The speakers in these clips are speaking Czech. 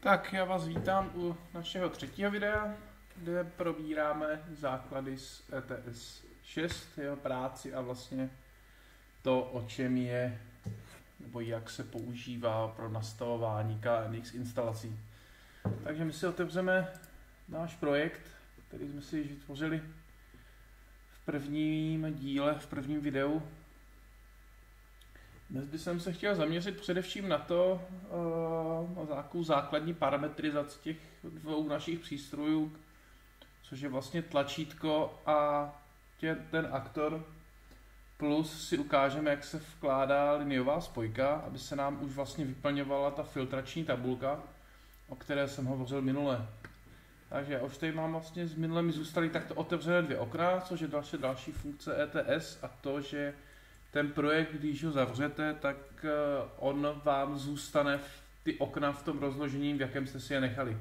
Tak já vás vítám u našeho třetího videa, kde probíráme základy z ETS 6, jeho práci a vlastně to, o čem je, nebo jak se používá pro nastavování KNX instalací. Takže my si otevřeme náš projekt, který jsme si již vytvořili v prvním díle, v prvním videu. Dnes bych se chtěl zaměřit především na to, na nějakou základní parametrizaci těch dvou našich přístrojů, což je vlastně tlačítko a ten aktor, plus si ukážeme, jak se vkládá liniová spojka, aby se nám už vlastně vyplňovala ta filtrační tabulka, o které jsem hovořil minule. Takže já už tady mám vlastně z minule mi zůstaly takto otevřené dvě okna, což je další funkce ETS, a to, že ten projekt, když ho zavřete, tak on vám zůstane ty okna v tom rozložení, v jakém jste si je nechali.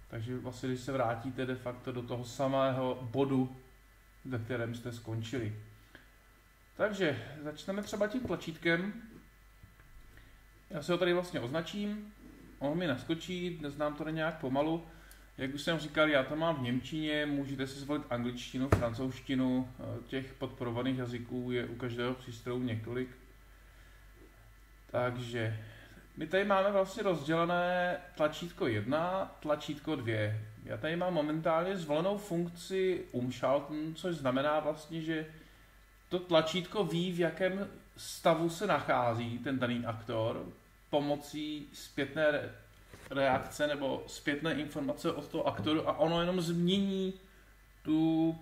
Takže vlastně, když se vrátíte de facto do toho samého bodu, ve kterém jste skončili. Takže začneme třeba tím tlačítkem. Já se ho tady vlastně označím, on mi naskočí, neznám to nějak pomalu. Jak už jsem říkal, já to mám v němčině, můžete si zvolit angličtinu, francouzštinu, těch podporovaných jazyků je u každého přístroju několik. Takže my tady máme vlastně rozdělené tlačítko 1, tlačítko 2. Já tady mám momentálně zvolenou funkci umschalten, což znamená vlastně, že to tlačítko ví, v jakém stavu se nachází ten daný aktor pomocí zpětné reakce nebo zpětné informace od toho aktoru, a ono jenom změní tu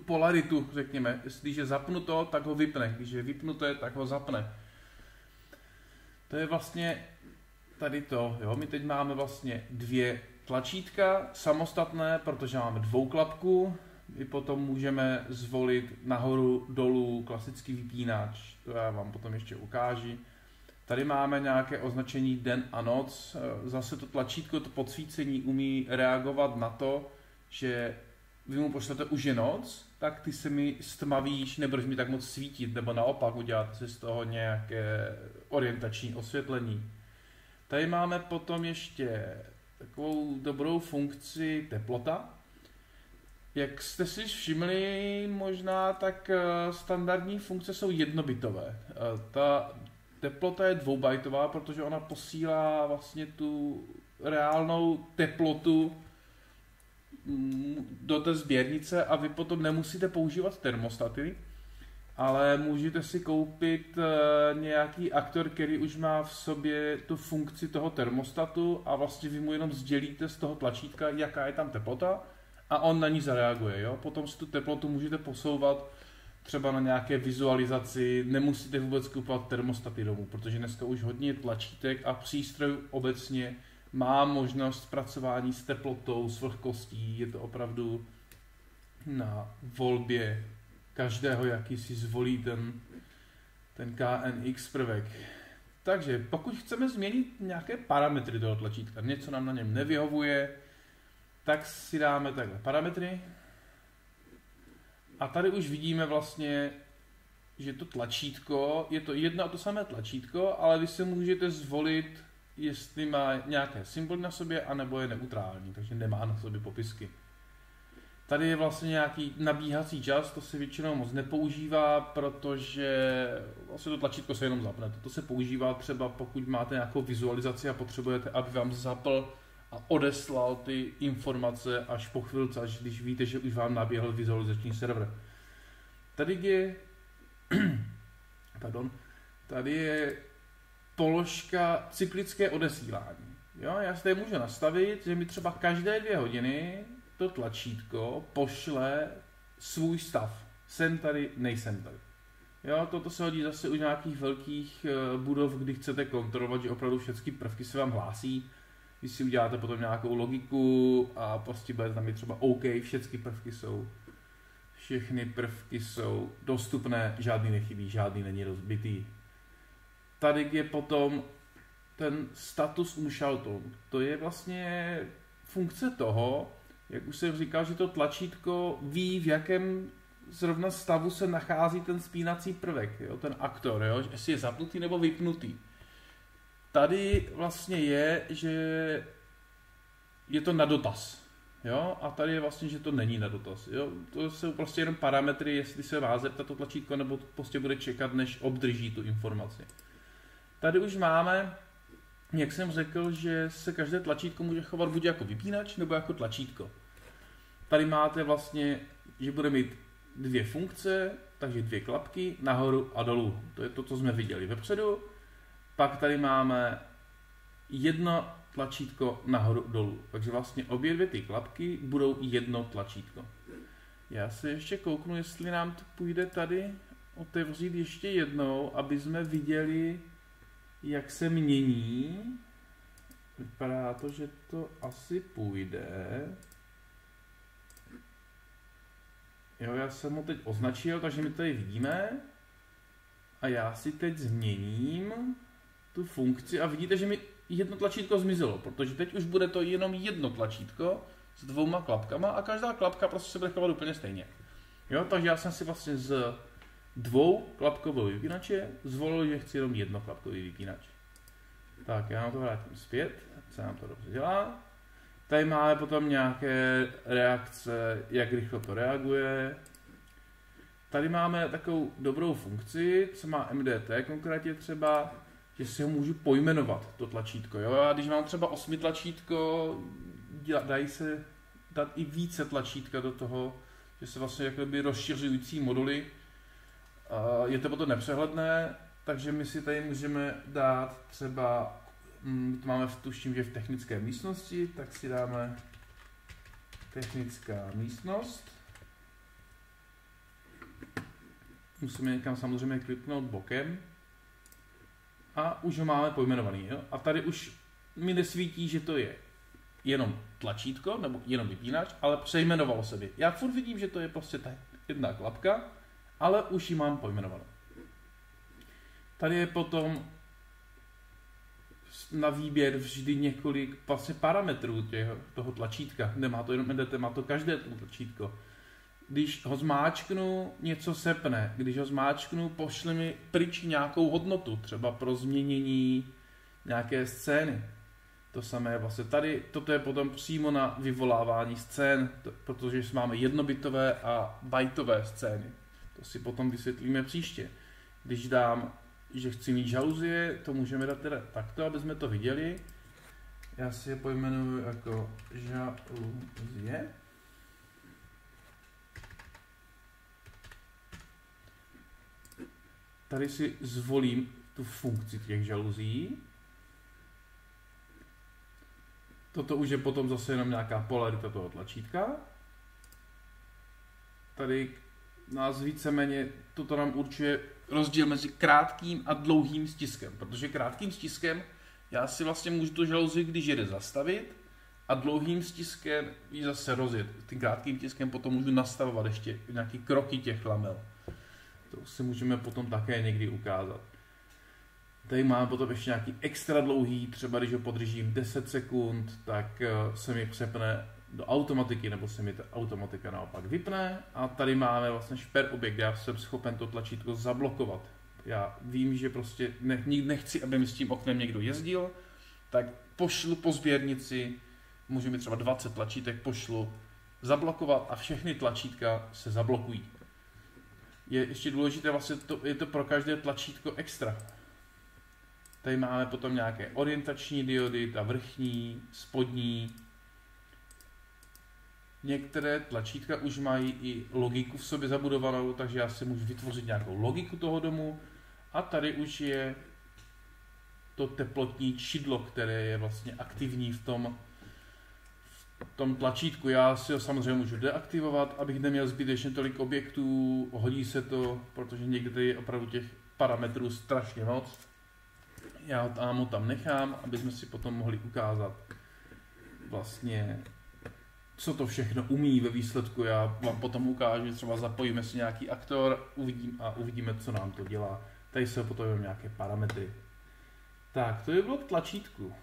polaritu, řekněme. Když je zapnuto, tak ho vypne. Když je vypnuté, tak ho zapne. To je vlastně tady to. Jo? My teď máme vlastně dvě tlačítka samostatné, protože máme dvouklapku. My potom můžeme zvolit nahoru, dolů klasický vypínač. To já vám potom ještě ukážu. Tady máme nějaké označení den a noc. Zase to tlačítko, to podsvícení umí reagovat na to, že vy mu pošlete už je noc, tak ty se mi stmavíš, nebudeš mi tak moc svítit, nebo naopak udělat si z toho nějaké orientační osvětlení. Tady máme potom ještě takovou dobrou funkci teplota. Jak jste si všimli možná, tak standardní funkce jsou jednobitové. Ta teplota je dvoubajtová, protože ona posílá vlastně tu reálnou teplotu do té sběrnice a vy potom nemusíte používat termostaty, ale můžete si koupit nějaký aktor, který už má v sobě tu funkci toho termostatu a vlastně vy mu jenom sdělíte z toho tlačítka, jaká je tam teplota, a on na ní zareaguje. Jo? Potom si tu teplotu můžete posouvat třeba na nějaké vizualizaci, nemusíte vůbec kupovat termostaty domů, protože dneska už hodně tlačítek a přístrojů obecně má možnost pracování s teplotou, s vlhkostí. Je to opravdu na volbě každého, jaký si zvolí ten KNX prvek. Takže pokud chceme změnit nějaké parametry toho tlačítka, něco nám na něm nevyhovuje, tak si dáme takhle parametry. A tady už vidíme vlastně, že to tlačítko, je to jedno a to samé tlačítko, ale vy se můžete zvolit, jestli má nějaké symboly na sobě, anebo je neutrální, takže nemá na sobě popisky. Tady je vlastně nějaký nabíhací čas, to se většinou moc nepoužívá, protože vlastně to tlačítko se jenom zapne. To se používá třeba, pokud máte nějakou vizualizaci a potřebujete, aby vám zapl a odeslal ty informace až po chvilce, až když víte, že už vám naběhl vizualizační server. Tady je položka cyklické odesílání. Jo, já si tady můžu nastavit, že mi třeba každé 2 hodiny to tlačítko pošle svůj stav. Jsem tady, nejsem tady. Jo, toto se hodí zase u nějakých velkých budov, kdy chcete kontrolovat, že opravdu všechny prvky se vám hlásí. Když si uděláte potom nějakou logiku a prostě budete tam mít třeba OK, všechny prvky jsou dostupné, žádný nechybí, žádný není rozbitý. Tady je potom ten status umschaltung. To je vlastně funkce toho, jak už jsem říkal, že to tlačítko ví, v jakém zrovna stavu se nachází ten spínací prvek, jo, ten aktor, jo, jestli je zapnutý nebo vypnutý. tady vlastně je, že je to na dotaz. Jo? A tady je vlastně, že to není na dotaz. Jo? To jsou prostě jenom parametry, jestli se má zeptat to tlačítko, nebo prostě bude čekat, než obdrží tu informaci. Tady už máme, jak jsem řekl, že se každé tlačítko může chovat buď jako vypínač, nebo jako tlačítko. Tady máte vlastně, že bude mít dvě funkce, takže dvě klapky nahoru a dolů. To je to, co jsme viděli vepředu. Pak tady máme jedno tlačítko nahoru dolů. Takže vlastně obě dvě ty klapky budou jedno tlačítko. Já se ještě kouknu, jestli nám to půjde tady otevřít ještě jednou, aby jsme viděli, jak se mění. Vypadá to, že to asi půjde. Jo, já jsem ho teď označil, takže my tady vidíme. A já si teď změním tu funkci a vidíte, že mi jedno tlačítko zmizelo, protože teď už bude to jenom jedno tlačítko s dvouma klapkama a každá klapka prostě se bude chovat úplně stejně. Jo, takže já jsem si vlastně z dvou klapkového vypínače zvolil, že chci jenom jedno klapkový vypínač. Tak, já nám to vrátím zpět, ať se nám to dobře dělá. Tady máme potom nějaké reakce, jak rychle to reaguje. Tady máme takovou dobrou funkci, co má MDT konkrétně třeba, že si ho můžu pojmenovat, to tlačítko. Jo? A když mám třeba 8 tlačítko, dají se dát i více tlačítka do toho, že se vlastně jakoby rozšiřující moduly. Je to potom nepřehledné, takže my si tady můžeme dát třeba, to máme tuším, že v technické místnosti, tak si dáme technická místnost. Musíme někam samozřejmě kliknout bokem. A už ho máme pojmenovaný. Jo? A tady už mi nesvítí, že to je jenom tlačítko, nebo jenom vypínač, ale přejmenovalo se by. Já furt vidím, že to je prostě ta jedna klapka, ale už ji mám pojmenovanou. Tady je potom na výběr vždy několik vlastně parametrů toho tlačítka. Nemá to jenom NDT, má to každé tlačítko. Když ho zmáčknu, něco sepne. Když ho zmáčknu, pošle mi pryč nějakou hodnotu, třeba pro změnění nějaké scény. To samé vlastně tady, toto je potom přímo na vyvolávání scén, protože máme jednobitové a bajtové scény. To si potom vysvětlíme příště. Když dám, že chci mít žaluzie, to můžeme dát teda takto, aby jsme to viděli. Já si je pojmenuji jako žaluzie. Tady si zvolím tu funkci těch žaluzí. Toto už je potom zase jenom nějaká polarita toho tlačítka. Tady nás víceméně, toto nám určuje rozdíl mezi krátkým a dlouhým stiskem. Protože krátkým stiskem já si vlastně můžu tu žaluzii, když jede, zastavit a dlouhým stiskem ji zase rozjet. Tím krátkým stiskem potom můžu nastavovat ještě nějaké kroky těch lamel. To si můžeme potom také někdy ukázat. Tady máme potom ještě nějaký extra dlouhý, třeba když ho podržím 10 sekund, tak se mi přepne do automatiky, nebo se mi ta automatika naopak vypne. A tady máme vlastně šper objekt, já jsem schopen to tlačítko zablokovat. Já vím, že prostě nechci, aby mi s tím oknem někdo jezdil, tak pošlu po sběrnici, můžu mít třeba 20 tlačítek, pošlu zablokovat a všechny tlačítka se zablokují. Je ještě důležité, vlastně je to pro každé tlačítko extra. Tady máme potom nějaké orientační diody, ta vrchní, spodní. Některé tlačítka už mají i logiku v sobě zabudovanou, takže já si můžu vytvořit nějakou logiku toho domu. A tady už je to teplotní čidlo, které je vlastně aktivní v tom tlačítku. Já si ho samozřejmě můžu deaktivovat, abych neměl zbytečně tolik objektů. Hodí se to, protože někdy je opravdu těch parametrů strašně moc. Já ho tam nechám, aby jsme si potom mohli ukázat vlastně, co to všechno umí ve výsledku. Já vám potom ukážu, třeba zapojíme si nějaký aktor, uvidíme, co nám to dělá. Tady jsou potom nějaké parametry. Tak, to je blok tlačítku.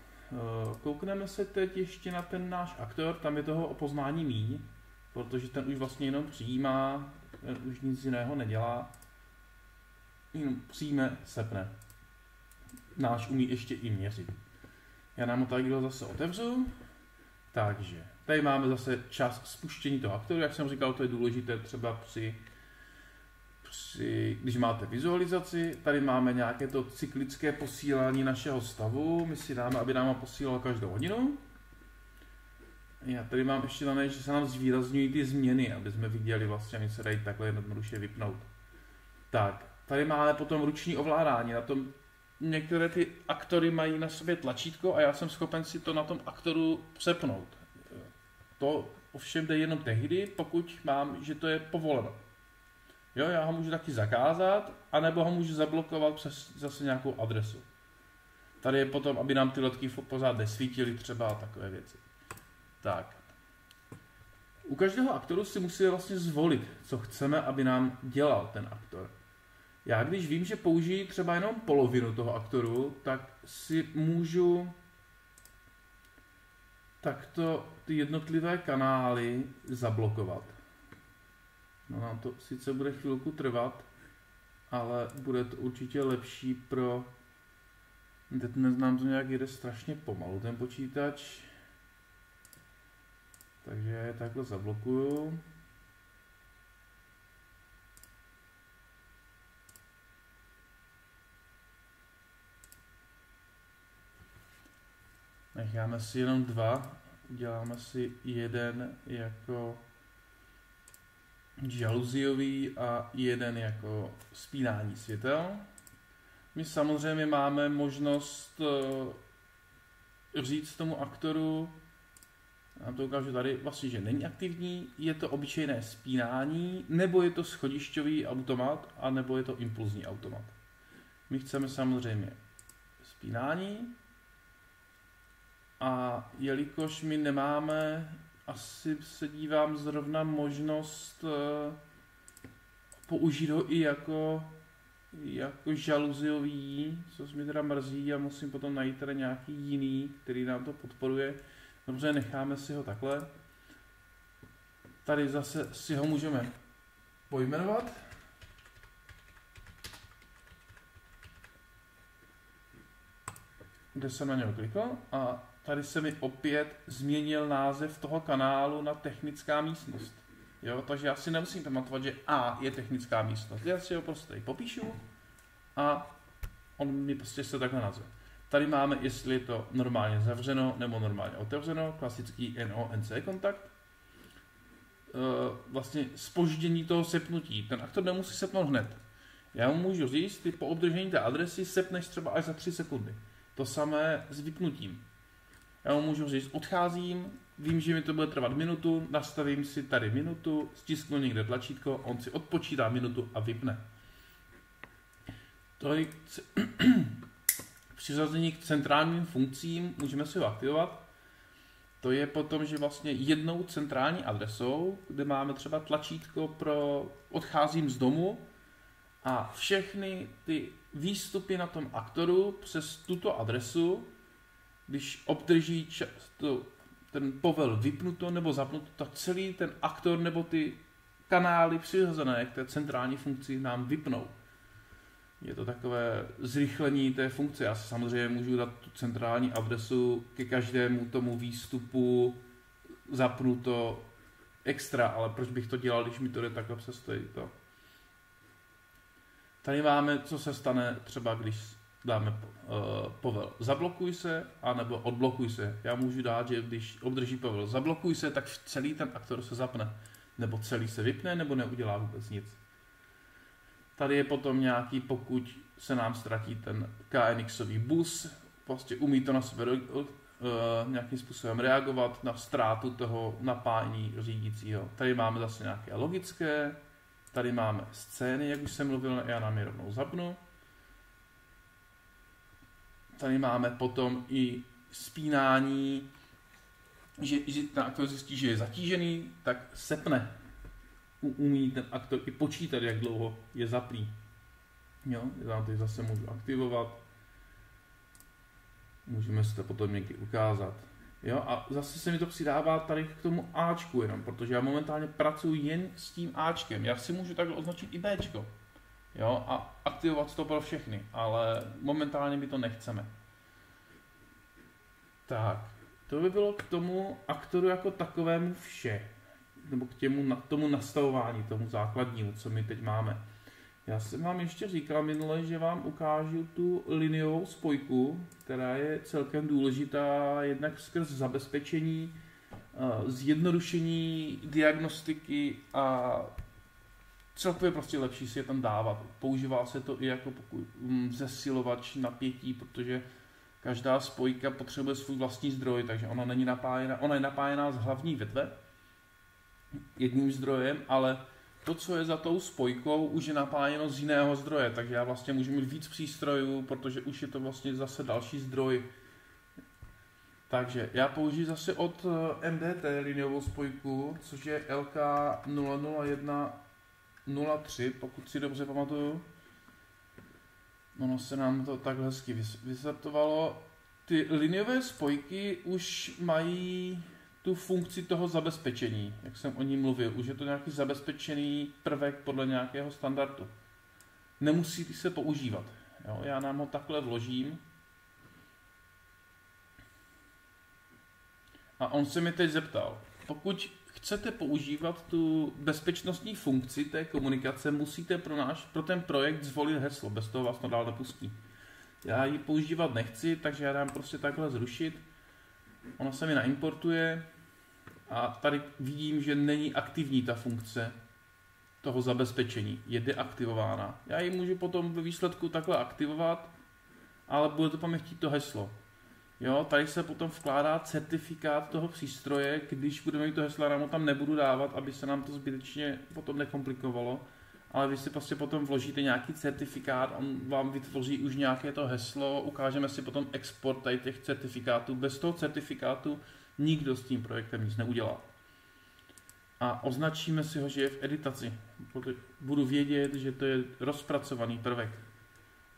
Koukneme se teď ještě na ten náš aktor, tam je toho opoznání míň, protože ten už vlastně jenom přijímá, ten už nic jiného nedělá, jenom přijme, sepne. náš umí ještě i měřit. Já nám ho tady zase otevřu. Takže tady máme zase čas spuštění toho aktoru. Jak jsem říkal, to je důležité třeba když máte vizualizaci. Tady máme nějaké to cyklické posílání našeho stavu. My si dáme, aby nám ho posílalo každou hodinu. Já tady mám ještě dané, že se nám zvýrazňují ty změny, aby jsme viděli vlastně, oni se dají takhle jednoduše vypnout. Tak, tady máme potom ruční ovládání. Na tom některé ty aktory mají na sobě tlačítko a já jsem schopen si to na tom aktoru přepnout. To ovšem jde jenom tehdy, pokud mám, že to je povoleno. Jo, já ho můžu taky zakázat, anebo ho můžu zablokovat přes zase nějakou adresu. Tady je potom, aby nám ty ledky pořád nesvítily třeba a takové věci. Tak. U každého aktoru si musíme vlastně zvolit, co chceme, aby nám dělal ten aktor. Já když vím, že použiji třeba jenom polovinu toho aktoru, tak si můžu takto ty jednotlivé kanály zablokovat. No nám to sice bude chvilku trvat, ale bude to určitě lepší pro... Teď nám to nějak jede strašně pomalu ten počítač. Takže já je takhle zablokuju. Necháme si jenom dva, uděláme si jeden jako žaluziový a jeden jako spínání světel. My samozřejmě máme možnost říct tomu aktoru, já to ukážu tady, vlastně, že není aktivní, je to obyčejné spínání, nebo je to schodišťový automat, a nebo je to impulzní automat. My chceme samozřejmě spínání, a jelikož my nemáme, asi se dívám zrovna možnost použít ho i jako žaluziový, což mi teda mrzí a musím potom najít teda nějaký jiný, který nám to podporuje. Dobře, necháme si ho takhle. Tady zase si ho můžeme pojmenovat. Kde jsem na něho klikl a tady se mi opět změnil název toho kanálu na technická místnost. Jo, takže já si nemusím pamatovat, že A je technická místnost. Já si ho prostě tady popíšu a on mi prostě se takhle nazve. Tady máme, jestli je to normálně zavřeno nebo normálně otevřeno, klasický NO/NC kontakt. Vlastně zpoždění toho sepnutí. Ten aktor nemusí sepnout hned. Já mu můžu říct, ty po obdržení té adresy sepneš třeba až za 3 sekundy. To samé s vypnutím. Já mu můžu říct, odcházím, vím, že mi to bude trvat minutu, nastavím si tady minutu, stisknu někde tlačítko, on si odpočítá minutu a vypne. To je přiřazení k centrálním funkcím, můžeme si ho aktivovat. To je potom, že vlastně jednou centrální adresou, kde máme třeba tlačítko pro odcházím z domu a všechny ty výstupy na tom aktoru přes tuto adresu, když obdrží ten povel vypnuto nebo zapnuto, tak celý ten aktor nebo ty kanály přiřazené k té centrální funkci nám vypnou. Je to takové zrychlení té funkce. Já si samozřejmě můžu dát tu centrální adresu ke každému tomu výstupu zapnuto extra, ale proč bych to dělal, když mi to jde takhle přes to. Tady máme, co se stane třeba, když dáme povel zablokuj se, anebo odblokuj se. Já můžu dát, že když obdrží povel zablokuj se, tak celý ten aktor se zapne. Nebo celý se vypne, nebo neudělá vůbec nic. Tady je potom nějaký, pokud se nám ztratí ten KNXový bus, prostě umí to na sebe nějakým způsobem reagovat na ztrátu toho napájení řídícího. Tady máme zase nějaké logické, tady máme scény, jak už jsem mluvil, já nám je rovnou zapnu. Tady máme potom i spínání, že ten aktor zjistí, že je zatížený, tak sepne. Umí ten aktor i počítat, jak dlouho je zaplý. Jo, já tady zase můžu aktivovat. Můžeme si to potom někdy ukázat. Jo, a zase se mi to přidává tady k tomu Ačku jenom, protože já momentálně pracuji jen s tím Ačkem. Já si můžu takhle označit i Bčko. Jo, a aktivovat to pro všechny, ale momentálně my to nechceme. Tak, to by bylo k tomu aktoru jako takovému vše. Nebo k tomu nastavování, tomu základnímu, co my teď máme. Já jsem vám ještě říkal minule, že vám ukážu tu liniovou spojku, která je celkem důležitá jednak skrz zabezpečení, zjednodušení diagnostiky a celkově prostě lepší si je tam dávat. Používá se to i jako zesilovač napětí, protože každá spojka potřebuje svůj vlastní zdroj, takže ona je napájená z hlavní větve jedním zdrojem, ale to, co je za tou spojkou, už je napájeno z jiného zdroje, takže já vlastně můžu mít víc přístrojů, protože už je to vlastně zase další zdroj. Takže já použiju zase od MDT liniovou spojku, což je LK00103, pokud si dobře pamatuju. Ono se nám to takhle hezky vysvětlovalo. Ty liniové spojky už mají tu funkci toho zabezpečení, jak jsem o ní mluvil. Už je to nějaký zabezpečený prvek podle nějakého standardu. Nemusí se používat. Jo? Já nám ho takhle vložím. A on se mi teď zeptal, pokud chcete používat tu bezpečnostní funkci té komunikace, musíte pro ten projekt zvolit heslo, bez toho vás to dál nepustí. Já ji používat nechci, takže já dám prostě takhle zrušit. Ona se mi naimportuje a tady vidím, že není aktivní ta funkce toho zabezpečení, je deaktivována. Já ji můžu potom ve výsledku takhle aktivovat, ale bude to po mě chtít to heslo. Jo, tady se potom vkládá certifikát toho přístroje, když budeme mít to heslo, já mu tam nebudu dávat, aby se nám to zbytečně potom nekomplikovalo, ale vy si prostě potom vložíte nějaký certifikát, on vám vytvoří už nějaké to heslo, ukážeme si potom export tady těch certifikátů. Bez toho certifikátu nikdo s tím projektem nic neudělá. A označíme si ho, že je v editaci. Budu vědět, že to je rozpracovaný prvek,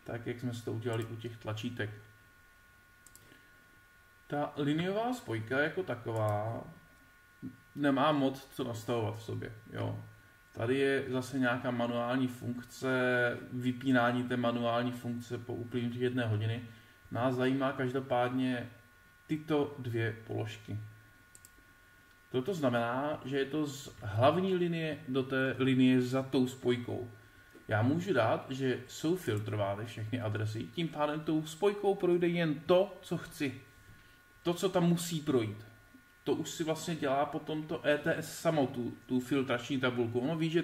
tak jak jsme si to udělali u těch tlačítek. Ta liniová spojka jako taková nemá moc co nastavovat v sobě. Jo. Tady je zase nějaká manuální funkce, vypínání té manuální funkce po uplynutí 1 hodiny. Nás zajímá každopádně tyto dvě položky. Toto znamená, že je to z hlavní linie do té linie za tou spojkou. Já můžu dát, že jsou filtrovány všechny adresy, tím pádem tou spojkou projde jen to, co chci. To, co tam musí projít. To už si vlastně dělá potom to ETS samo, tu filtrační tabulku. Ono ví, že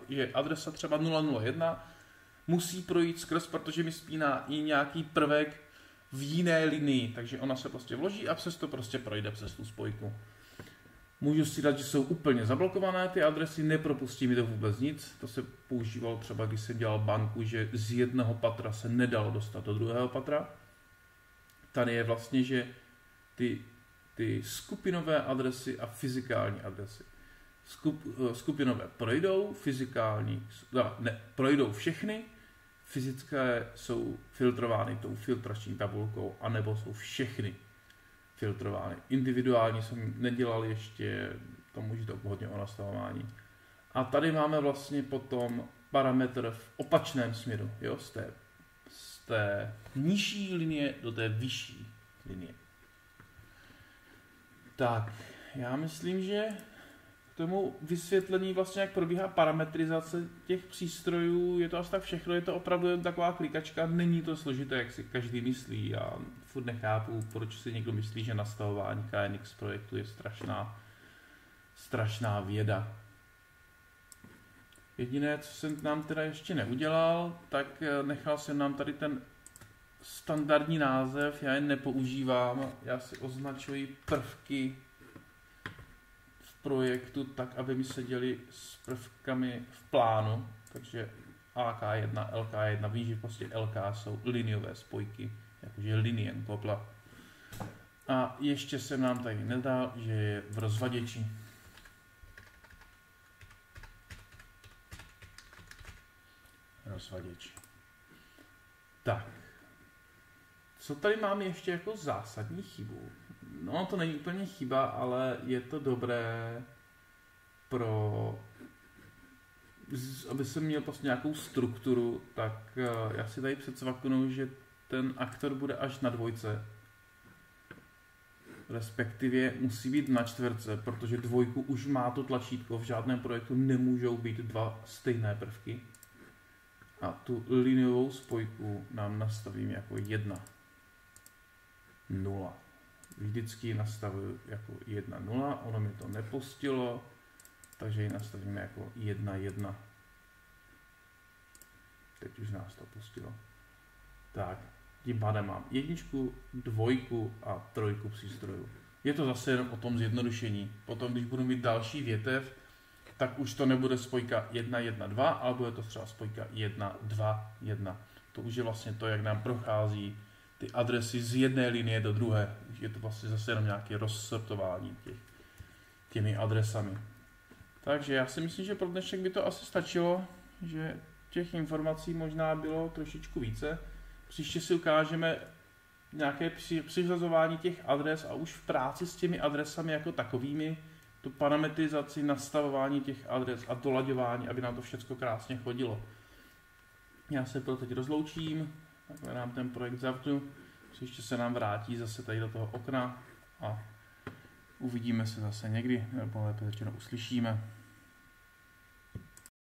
že adresa třeba 001 musí projít skrz, protože mi spíná i nějaký prvek v jiné linii, takže ona se prostě vloží a přes to prostě projde přes tu spojku. Můžu si dát, že jsou úplně zablokované ty adresy, nepropustí mi to vůbec nic. To se používalo třeba, když jsem dělal banku, že z jednoho patra se nedalo dostat do druhého patra. Tady je vlastně, že ty skupinové adresy a fyzikální adresy. Skupinové projdou, fyzikální projdou všechny, fyzické jsou filtrovány tou filtrační tabulkou, anebo jsou všechny filtrovány. Individuální jsem nedělal ještě, to může to hodně o nastavování. A tady máme vlastně potom parametr v opačném směru, jo, z té nižší linie do té vyšší linie. Tak, já myslím, že k tomu vysvětlení vlastně, jak probíhá parametrizace těch přístrojů, je to asi tak všechno, je to opravdu jen taková klikačka, není to složité, jak si každý myslí. Já furt nechápu, proč si někdo myslí, že nastavování KNX projektu je strašná věda. Jediné, co jsem nám teda ještě neudělal, tak nechal jsem nám tady ten standardní název, já je nepoužívám, já si označuji prvky v projektu tak, aby mi seděly s prvkami v plánu, takže AK1, LK1, vím, že prostě LK jsou liniové spojky, jakože linien kopla. A ještě jsem nám tady nedal, že je v rozvaděči. Rozvaděč. Tak. Co tady máme ještě jako zásadní chybu? No, to není úplně chyba, ale je to dobré pro aby jsem měl prostě nějakou strukturu, tak já si tady předsvaknu, že ten aktor bude až na 2. Respektive musí být na 4, protože 2 už má to tlačítko, v žádném projektu nemůžou být 2 stejné prvky. A tu liniovou spojku nám nastavím jako 1, 0. Vždycky nastavuju jako 1, 0, ono mi to nepustilo, takže ji nastavíme jako 1, 1. Teď už nás to pustilo. Tak, tím pádem mám 1, 2 a 3 přístrojů. Je to zase jenom o tom zjednodušení. Potom, když budu mít další větev, tak už to nebude spojka 1, 1, 2, ale bude to třeba spojka 1, 2, 1. To už je vlastně to, jak nám prochází ty adresy z jedné linie do druhé. Je to vlastně zase jenom nějaké rozsortování těmi adresami. Takže já si myslím, že pro dnešek by to asi stačilo, že těch informací možná bylo trošičku více. Příště si ukážeme nějaké přiřazování těch adres a už v práci s těmi adresami jako takovými, tu parametrizaci, nastavování těch adres a dolaďování, aby nám to všechno krásně chodilo. Já se pro teď rozloučím, takhle nám ten projekt zavřu, příště se nám vrátí zase tady do toho okna a uvidíme se zase někdy, nebo lépe řečeno uslyšíme.